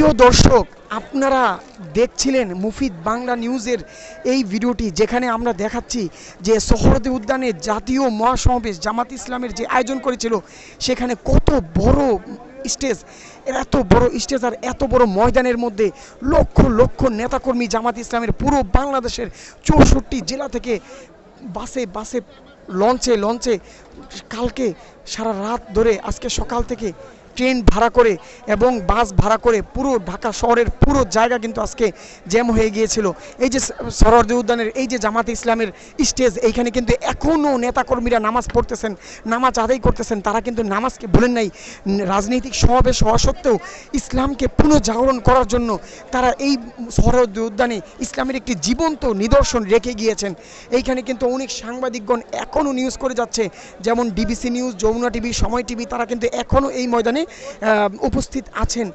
প্রিয় দর্শক, আপনারা দেখছিলেন মুফিদ বাংলা নিউজের এই ভিডিওটি, যেখানে আমরা দেখাচ্ছি যে সোহরাওয়ার্দী উদ্যানে জাতীয় মহাসমাবেশ জামাত ইসলামের যে আয়োজন করেছিল, সেখানে কত বড় স্টেজ, এত বড় স্টেজ আর এত বড় ময়দানের মধ্যে লক্ষ লক্ষ নেতাকর্মী জামাত ইসলামের পুরো বাংলাদেশের 64 জেলা থেকে বাসে বাসে লঞ্চে লঞ্চে কালকে সারা রাত ধরে, আজকে সকাল থেকে ট্রেন ভাড়া করে এবং বাস ভাড়া করে পুরো ঢাকা শহরের পুরো জায়গা কিন্তু আজকে জ্যাম হয়ে গিয়েছিল। এই যে সোহরাওয়ার্দী উদ্যানের এই যে জামাতে ইসলামের স্টেজ, এইখানে কিন্তু এখনও নেতাকর্মীরা নামাজ পড়তেছেন, নামাজ আদায় করতেছেন। তারা কিন্তু নামাজকে ভুলেন নাই। রাজনৈতিক সমাবেশ হওয়া সত্ত্বেও ইসলামকে পুনর্জাগরণ করার জন্য তারা এই সোহরাওয়ার্দী উদ্যানে ইসলামের একটি জীবন্ত নিদর্শন রেখে গিয়েছেন। এইখানে কিন্তু অনেক সাংবাদিকগণ এখনও নিউজ করে যাচ্ছে, যেমন ডিবিসি নিউজ, যমুনা টিভি, সময় টিভি, তারা কিন্তু এখনও এই ময়দানে উপস্থিত আছেন।